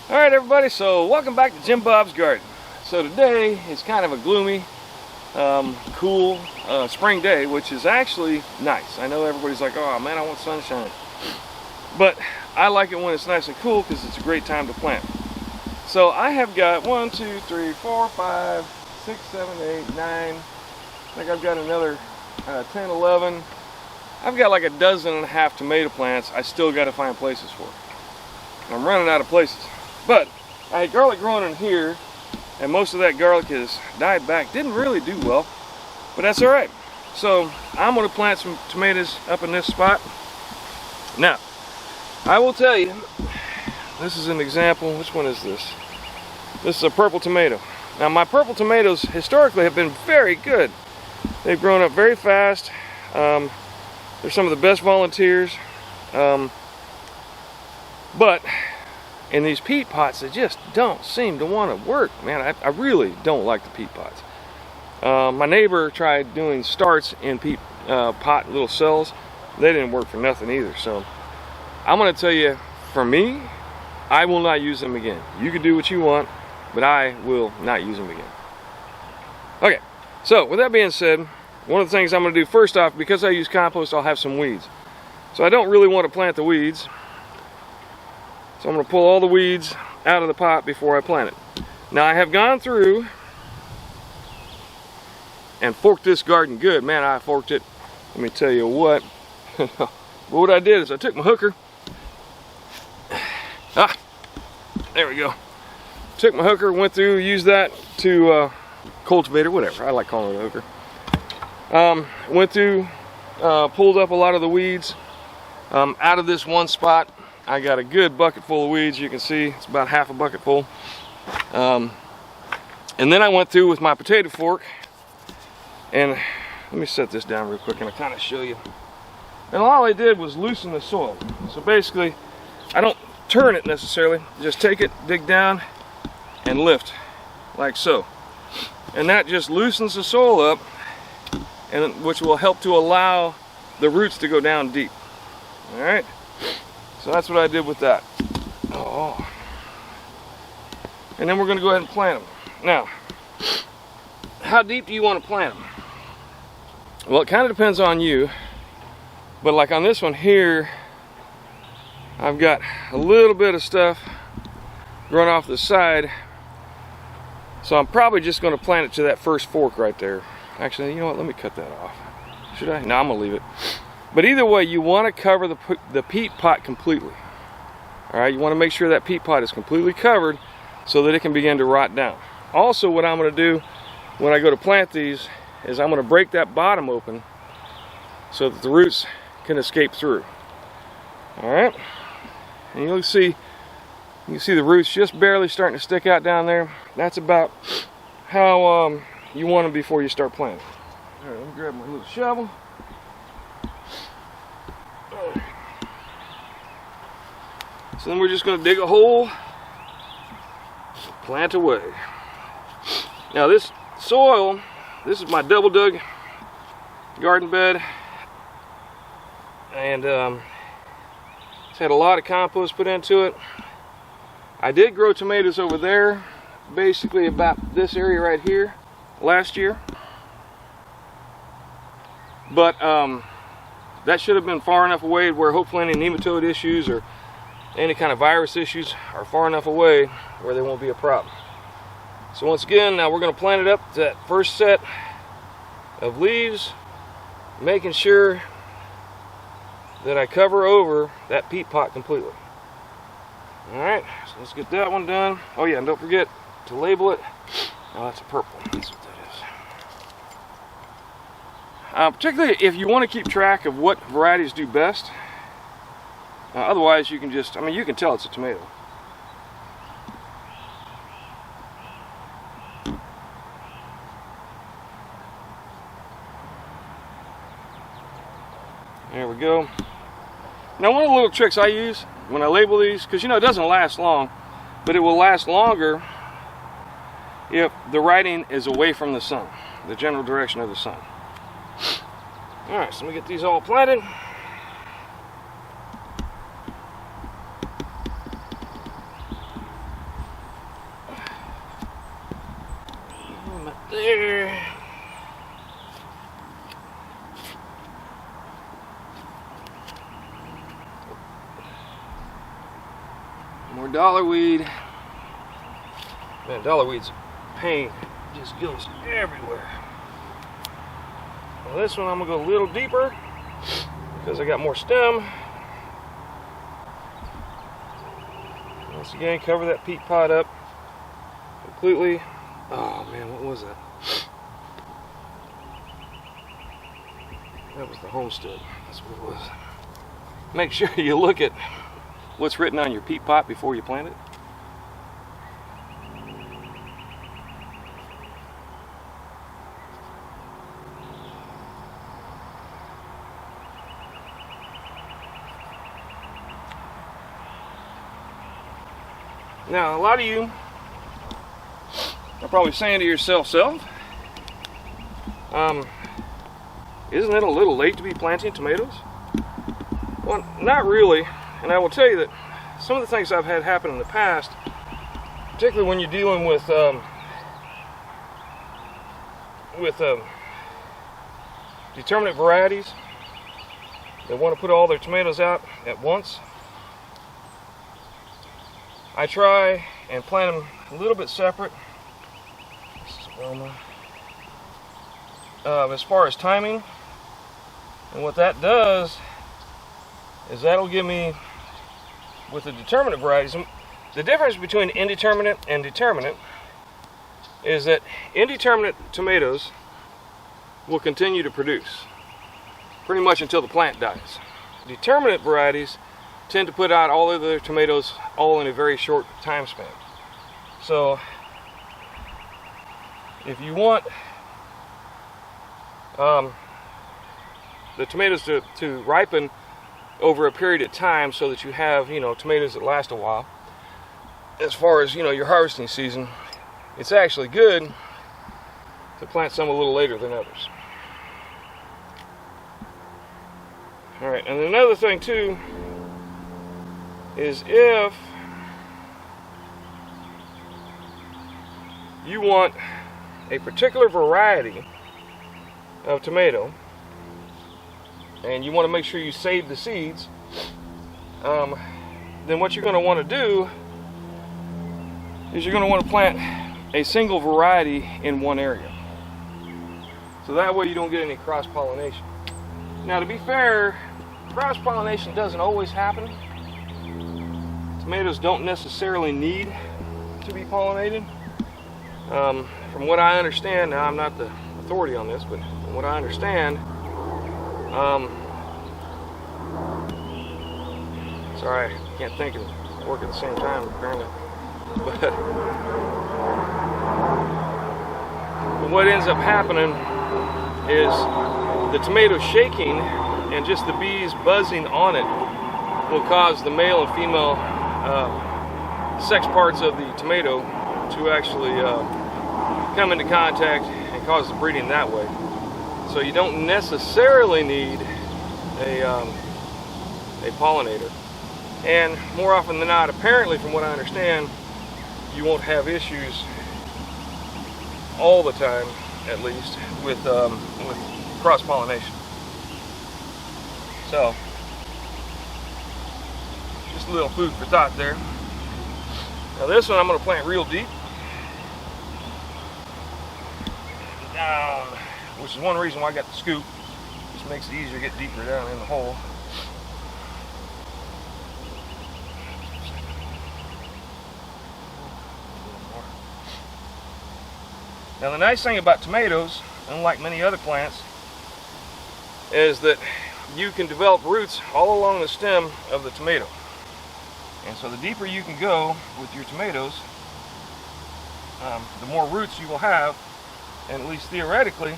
Alright everybody, so welcome back to Jim Bob's Garden. So today is kind of a gloomy, cool spring day, which is actually nice. I know everybody's like, oh man, I want sunshine. But I like it when it's nice and cool because it's a great time to plant. So I have got 1, 2, 3, 4, 5, 6, 7, 8, 9. I think I've got another 10, 11. I've got like a dozen and a half tomato plants I still got to find places for. I'm running out of places. But I had garlic growing in here, and most of that garlic has died back. Didn't really do well, but that's all right. So I'm going to plant some tomatoes up in this spot. Now, I will tell you, this is an example. Which one is this? This is a purple tomato. Now my purple tomatoes historically have been very good. They've grown up very fast. They're some of the best volunteers. But in these peat pots, they just don't seem to want to work. Man, I really don't like the peat pots. My neighbor tried doing starts in peat pot little cells. They didn't work for nothing either. So I'm going to tell you, for me, I will not use them again. You can do what you want, but I will not use them again. Okay, so with that being said, one of the things I'm going to do first off, because I use compost, I'll have some weeds. So I don't really want to plant the weeds. So I'm going to pull all the weeds out of the pot before I plant it. Now I have gone through and forked this garden good. Man, I forked it. Let me tell you what. What I did is I took my hooker. There we go. Took my hooker, went through, used that to cultivate or whatever. I like calling it a hooker. Went through, pulled up a lot of the weeds out of this one spot. I got a good bucket full of weeds. You can see it's about half a bucket full. And then I went through with my potato fork, and let me set this down real quick and I'll kind of show you. And all I did was loosen the soil. So basically, I don't turn it necessarily. Just take it, dig down, and lift, like so. And that just loosens the soil up, and which will help to allow the roots to go down deep. All right. So that's what I did with that. Oh. And then we're going to go ahead and plant them. Now, how deep do you want to plant them? Well, it kind of depends on you. But like on this one here, I've got a little bit of stuff growing off the side. So I'm probably just going to plant it to that first fork right there. Actually, you know what? Let me cut that off. Should I? No, I'm going to leave it. But either way, you want to cover the peat pot completely. All right, you want to make sure that peat pot is completely covered so that it can begin to rot down. Also, what I'm going to do when I go to plant these is I'm going to break that bottom open so that the roots can escape through. All right, and you'll see, you can see the roots just barely starting to stick out down there. That's about how you want them before you start planting. All right, let me grab my little shovel. So then we're just going to dig a hole, plant away. Now this soil, this is my double dug garden bed, and it's had a lot of compost put into it. I did grow tomatoes over there, basically about this area right here, last year. But that should have been far enough away where hopefully any nematode issues or any kind of virus issues are far enough away where there won't be a problem. So once again, now we're going to plant it up to that first set of leaves, making sure that I cover over that peat pot completely. Alright, so let's get that one done. Oh yeah, and don't forget to label it. Oh, that's a purple. That's what that is. Particularly if you want to keep track of what varieties do best. Otherwise, you can just, you can tell it's a tomato. There we go. Now, one of the little tricks I use when I label these, because it doesn't last long, but it will last longer if the writing is away from the sun, the general direction of the sun. Alright, so let me get these all planted. there. More dollarweed. Man, dollarweed's a pain. It just goes everywhere. Well, this one I'm gonna go a little deeper because I got more stem. Once again, cover that peat pot up completely. Oh man, what was that? That was the homestead. That's what it was. Make sure you look at what's written on your peat pot before you plant it. Now, a lot of you are probably saying to yourself, isn't it a little late to be planting tomatoes? Well, not really. And I will tell you that some of the things I've had happen in the past, particularly when you're dealing with determinate varieties that want to put all their tomatoes out at once, I try and plant them a little bit separate. This is Roma. As far as timing, and what that does is that'll give me, with the determinate varieties, the difference between indeterminate and determinate is that indeterminate tomatoes will continue to produce pretty much until the plant dies. Determinate varieties tend to put out all of their tomatoes all in a very short time span. So if you want the tomatoes to ripen over a period of time so that you have, tomatoes that last a while, as far as, your harvesting season, it's actually good to plant some a little later than others. All right, and another thing too is if you want a particular variety of tomato and you want to make sure you save the seeds, then what you're going to want to do is you're going to want to plant a single variety in one area. So that way you don't get any cross-pollination. Now, to be fair, cross-pollination doesn't always happen. Tomatoes don't necessarily need to be pollinated. From what I understand, now I'm not the authority on this, but from what I understand, sorry, I can't think and work at the same time apparently. But what ends up happening is the tomato shaking and just the bees buzzing on it will cause the male and female sex parts of the tomato to actually come into contact and cause the breeding that way. So you don't necessarily need a pollinator. And more often than not, apparently from what I understand, you won't have issues all the time, at least, with cross-pollination. So, just a little food for thought there. Now this one I'm going to plant real deep. Down, which is one reason why I got the scoop. Just makes it easier to get deeper down in the hole. Now the nice thing about tomatoes, unlike many other plants, is that you can develop roots all along the stem of the tomato. And so the deeper you can go with your tomatoes, the more roots you will have, and at least theoretically,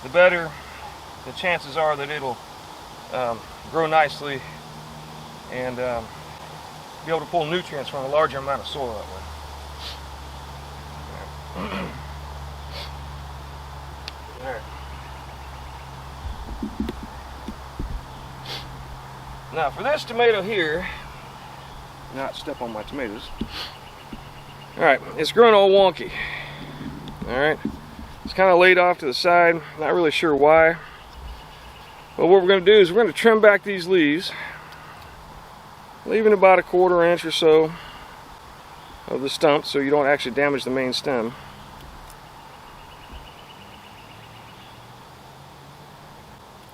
the better the chances are that it'll grow nicely and be able to pull nutrients from a larger amount of soil that way. All right. Now for this tomato here, not step on my tomatoes. All right, it's growing all wonky. Alright, it's kind of laid off to the side, not really sure why. But what we're going to do is we're going to trim back these leaves, leaving about 1/4 inch or so of the stump so you don't actually damage the main stem.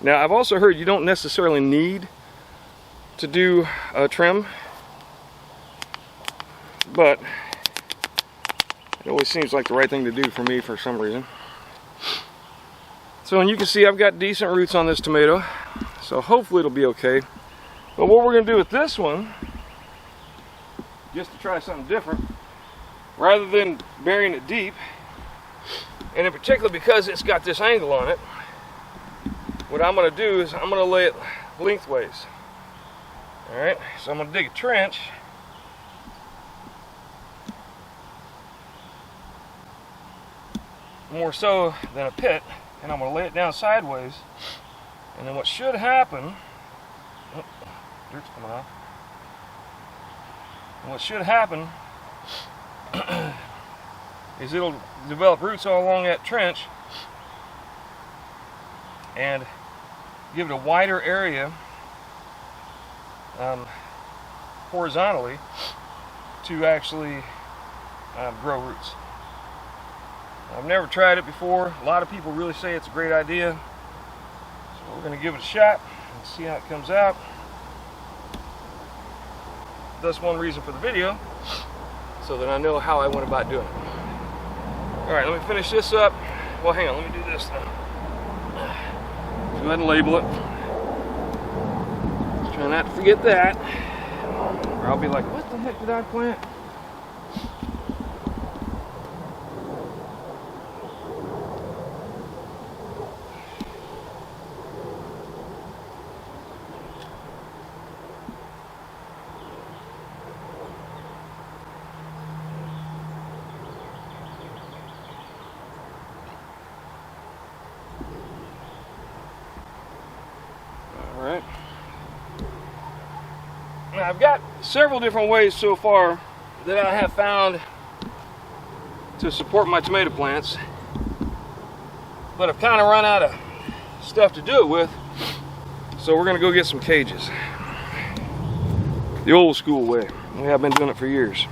Now, I've also heard you don't necessarily need to do a trim, but it always seems like the right thing to do for me for some reason. So, and you can see I've got decent roots on this tomato, so hopefully it'll be okay. But what we're going to do with this one, just to try something different, rather than burying it deep, and in particular because it's got this angle on it, what I'm going to do is I'm going to lay it lengthways. Alright, so I'm going to dig a trench. More so than a pit, and I'm going to lay it down sideways. And then what should happen, oh, dirt's coming off. And what should happen is it'll develop roots all along that trench and give it a wider area horizontally to actually grow roots. I've never tried it before. A lot of people really say it's a great idea. So we're going to give it a shot and see how it comes out. That's one reason for the video, so that I know how I went about doing it. Alright, let me finish this up. Well, hang on, let me do this then. Go ahead and label it. Try not to forget that, or I'll be like, what the heck did I plant? Alright. Now I've got several different ways so far that I have found to support my tomato plants, but I've kind of run out of stuff to do it with, so we're going to go get some cages. The old school way. We have been doing it for years.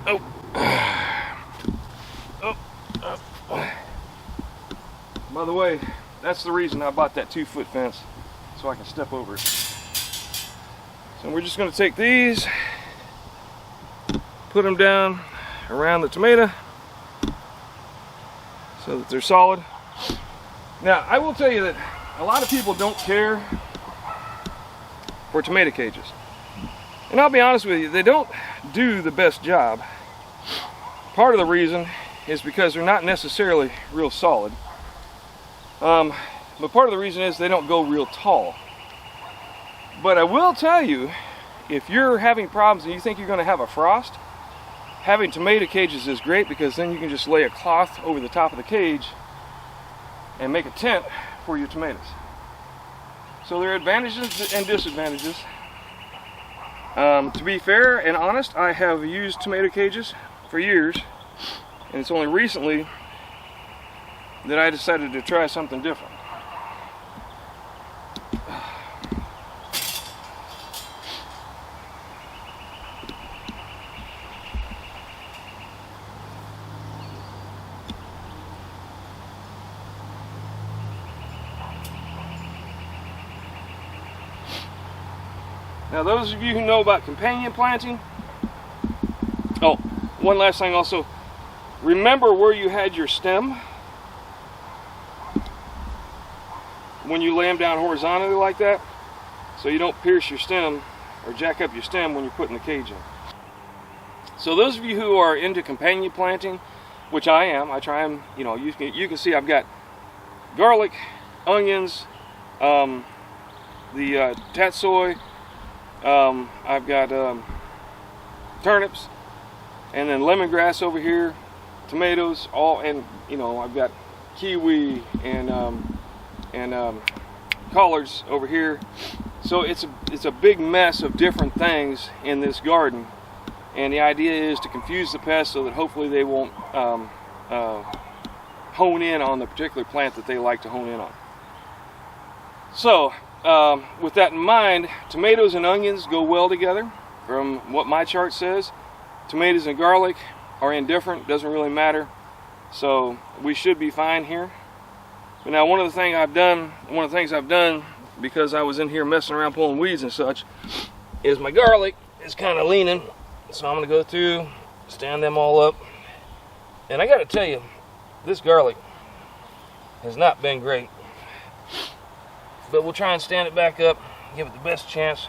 Oh. Oh. By the way, that's the reason I bought that 2-foot fence, so I can step over it. So we're just going to take these, put them down around the tomato so that they're solid. Now, I will tell you that a lot of people don't care for tomato cages. And I'll be honest with you, they don't do the best job. Part of the reason is because they're not necessarily real solid. But part of the reason is they don't go real tall. But I will tell you, if you're having problems and you think you're going to have a frost, having tomato cages is great, because then you can just lay a cloth over the top of the cage and make a tent for your tomatoes. So there are advantages and disadvantages. To be fair and honest, I have used tomato cages for years, and it's only recently that I decided to try something different. Now, those of you who know about companion planting, oh, one last thing also, remember where you had your stem when you lay them down horizontally like that, so you don't pierce your stem or jack up your stem when you're putting the cage in. So those of you who are into companion planting, which I am, I try them, you know, you can see I've got garlic, onions, the tatsoi, I've got turnips, and then lemongrass over here, tomatoes, all, and you know, I've got kiwi and collards over here. So it's a big mess of different things in this garden, And the idea is to confuse the pests so that hopefully they won't hone in on the particular plant that they like to hone in on. So, with that in mind, tomatoes and onions go well together. From what my chart says, tomatoes and garlic are indifferent, doesn't really matter. So we should be fine here. But now one of the things I've done, because I was in here messing around pulling weeds and such, is my garlic is kind of leaning. So I'm going to go through, stand them all up. And I got to tell you, this garlic has not been great. But we'll try and stand it back up, give it the best chance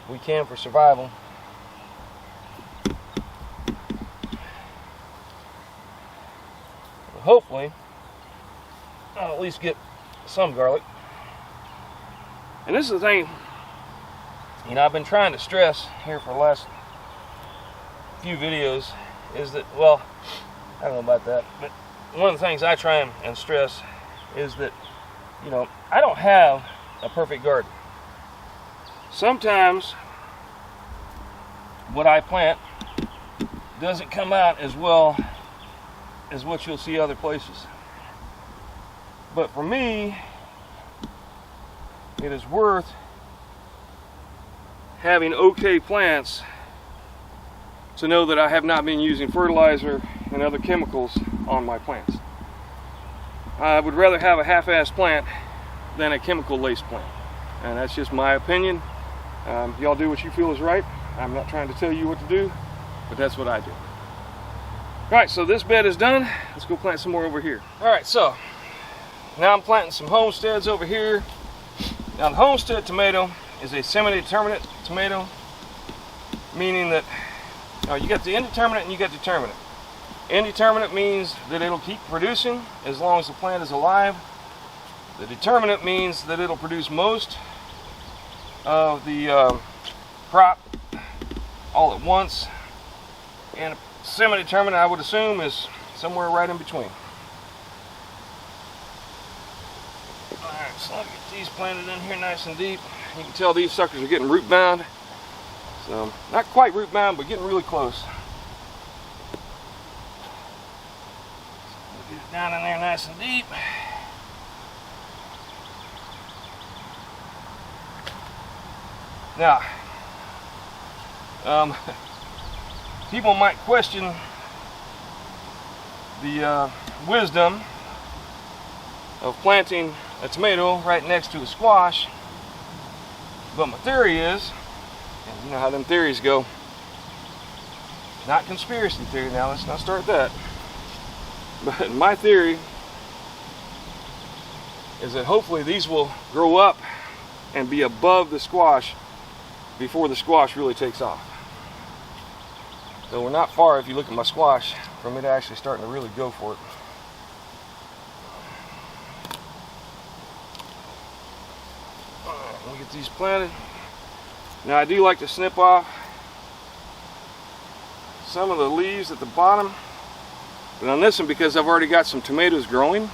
we can for survival. Hopefully, I'll at least get some garlic. And this is the thing, you know, I've been trying to stress here for the last few videos is that, well, I don't know about that, but one of the things I try and stress is that, you know, I don't have a perfect garden. Sometimes what I plant doesn't come out as well as what you'll see other places. But for me, it is worth having okay plants to know that I have not been using fertilizer and other chemicals on my plants. I would rather have a half-assed plant than a chemical-laced plant. And that's just my opinion. Y'all do what you feel is right. I'm not trying to tell you what to do, but that's what I do. Alright, so this bed is done. Let's go plant some more over here. Alright, so now I'm planting some homesteads over here. Now the homestead tomato is a semi-determinate tomato, meaning that you got the indeterminate and you got determinate. Indeterminate means that it'll keep producing as long as the plant is alive. The determinate means that it'll produce most of the crop all at once. And semi-determinate, I would assume, is somewhere right in between. Alright, so I'll get these planted in here nice and deep. You can tell these suckers are getting root bound. So, not quite root bound, but getting really close. Get it down in there nice and deep. Now, people might question the wisdom of planting a tomato right next to a squash, but my theory is, and you know how them theories go, not conspiracy theory now, let's not start that, but my theory is that hopefully these will grow up and be above the squash before the squash really takes off. So we're not far, if you look at my squash, from it actually starting to really go for it. Alright, we'll get these planted. Now I do like to snip off some of the leaves at the bottom, but on this one, because I've already got some tomatoes growing,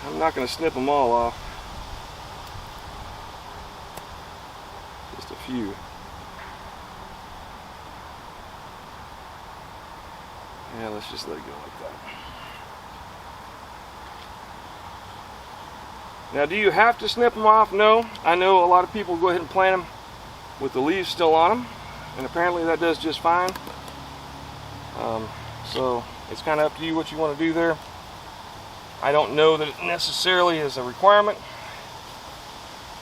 I'm not going to snip them all off. Just a few. Yeah, let's just let it go like that. Now, do you have to snip them off? No. I know a lot of people go ahead and plant them with the leaves still on them, and apparently that does just fine. So it's kind of up to you what you want to do there. I don't know that it necessarily is a requirement,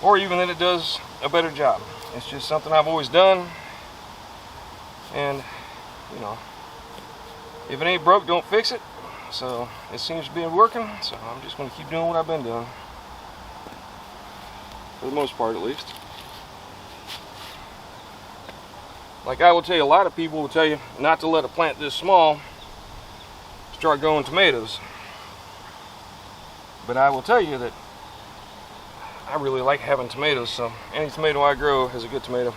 or even that it does a better job. It's just something I've always done, and you know, if it ain't broke, don't fix it. So it seems to be working, so I'm just going to keep doing what I've been doing, for the most part at least. Like I will tell you, a lot of people will tell you not to let a plant this small start growing tomatoes, but I will tell you that I really like having tomatoes, so any tomato I grow is a good tomato.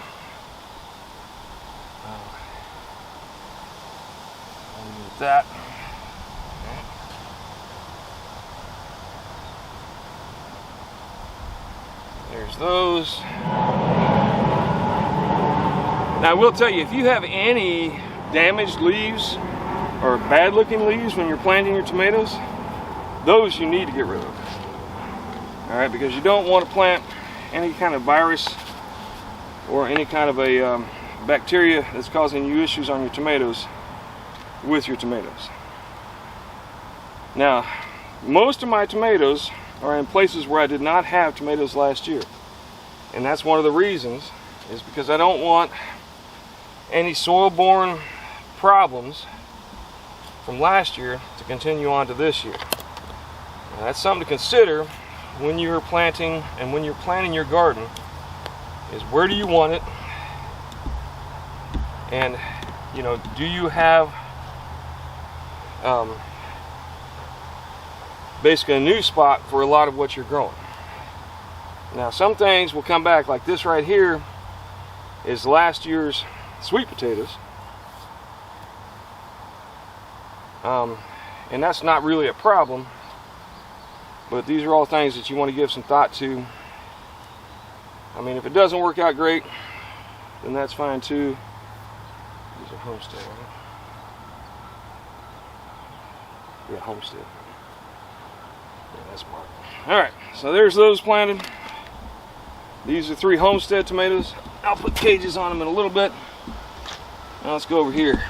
With that, there's those. Now I will tell you, if you have any damaged leaves or bad looking leaves when you're planting your tomatoes, those you need to get rid of. All right, because you don't want to plant any kind of virus or any kind of a bacteria that's causing you issues on your tomatoes with your tomatoes. Now, most of my tomatoes are in places where I did not have tomatoes last year. And that's one of the reasons, is because I don't want any soil-borne problems from last year to continue on to this year. Now, that's something to consider when you're planting and when you're planting your garden, is where do you want it, and you know, do you have basically a new spot for a lot of what you're growing. Now some things will come back, like this right here is last year's sweet potatoes, and that's not really a problem, but these are all things that you want to give some thought to. I mean, if it doesn't work out great, then that's fine too. These are homestead, right? Yeah, homestead. Yeah, that's marked. Alright, so there's those planted. These are 3 homestead tomatoes. I'll put cages on them in a little bit. Now let's go over here.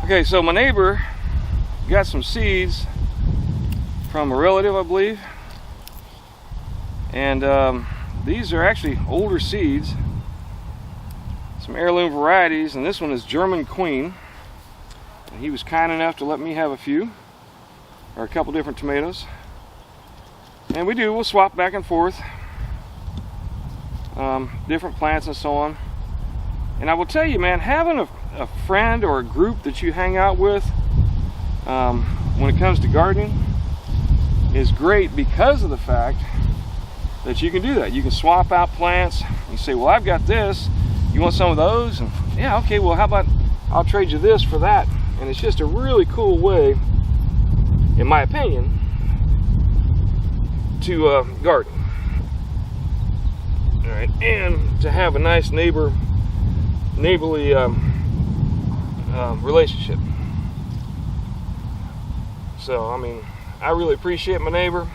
Okay, so my neighbor got some seeds from a relative, I believe. And these are actually older seeds. Some heirloom varieties, and this one is German Queen. And he was kind enough to let me have a few, or a couple different tomatoes. And we'll swap back and forth, different plants and so on. And I will tell you, man, having a friend or a group that you hang out with when it comes to gardening is great, because of the fact that you can do that. You can swap out plants. You say, well, I've got this, you want some of those? And yeah, okay, well, how about I'll trade you this for that? And it's just a really cool way, in my opinion, to garden. All right, and to have a nice neighborly relationship. So, I mean, I really appreciate my neighbor,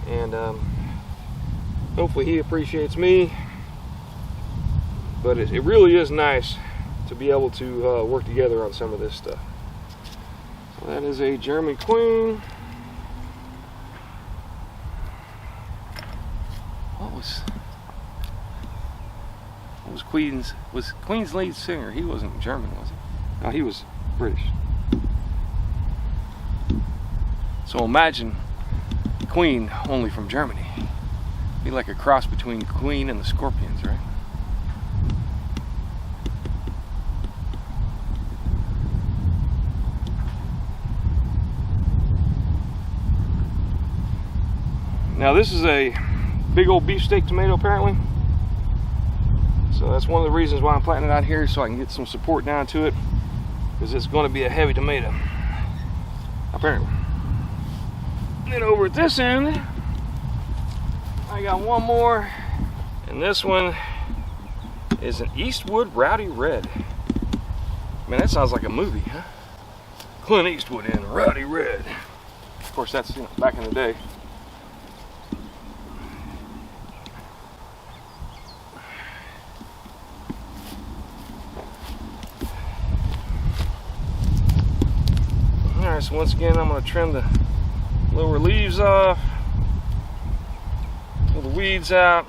and hopefully he appreciates me. But it really is nice to be able to work together on some of this stuff. So that is a German Queen. What was Queen's lead singer? He wasn't German, was he? No, he was British. So imagine Queen only from Germany. Be like a cross between Queen and the Scorpions, right? Now this is a big old beefsteak tomato apparently. So that's one of the reasons why I'm planting it out here, so I can get some support down to it, because it's going to be a heavy tomato, apparently. And then over at this end, I got one more, and this one is an Eastwood Rowdy Red. Man, that sounds like a movie, huh? Clint Eastwood in Rowdy Red. Of course, that's, you know, back in the day. Alright, so once again, I'm going to trim the lower leaves off, pull the weeds out.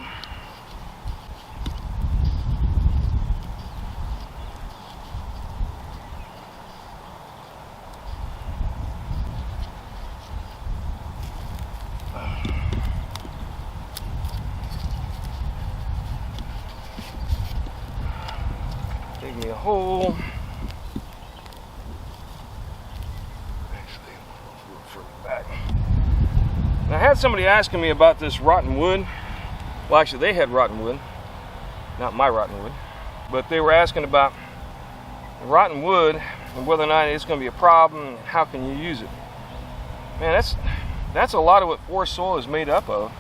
Dig me a hole. I had somebody asking me about this rotten wood. Well, actually, they had rotten wood, not my rotten wood, but they were asking about rotten wood and whether or not it's going to be a problem and how can you use it. Man, that's a lot of what forest soil is made up of.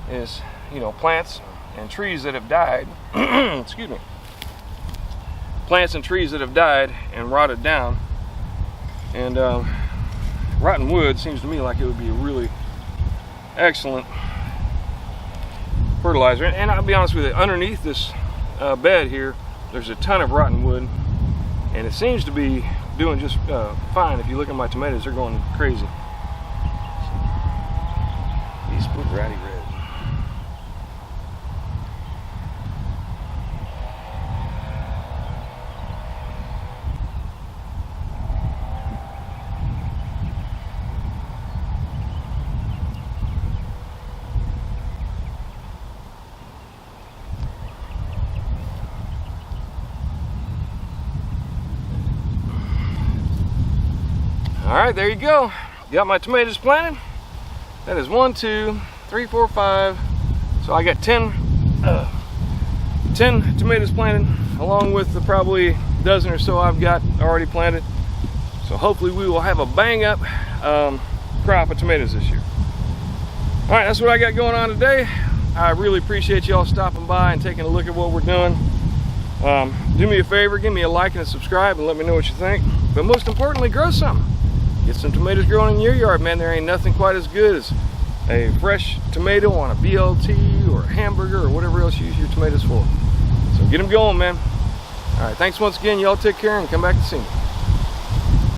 is, you know, plants and trees that have died. Excuse me. Plants and trees that have died and rotted down. And rotten wood seems to me like it would be a really excellent fertilizer. And I'll be honest with you, underneath this bed here, there's a ton of rotten wood, and it seems to be doing just fine. If you look at my tomatoes, they're going crazy. These spook ratty red. All right, there you go. Got my tomatoes planted. That is 1, 2, 3, 4, 5. So I got 10 tomatoes planted, along with the probably dozen or so I've got already planted. So hopefully we will have a bang up crop of tomatoes this year. All right, that's what I got going on today. I really appreciate y'all stopping by and taking a look at what we're doing. Do me a favor, give me a like and a subscribe, and let me know what you think. But most importantly, grow something. Get some tomatoes growing in your yard, man. There ain't nothing quite as good as a fresh tomato on a BLT or a hamburger or whatever else you use your tomatoes for. So get them going, man. All right, thanks once again. Y'all take care and come back to see me.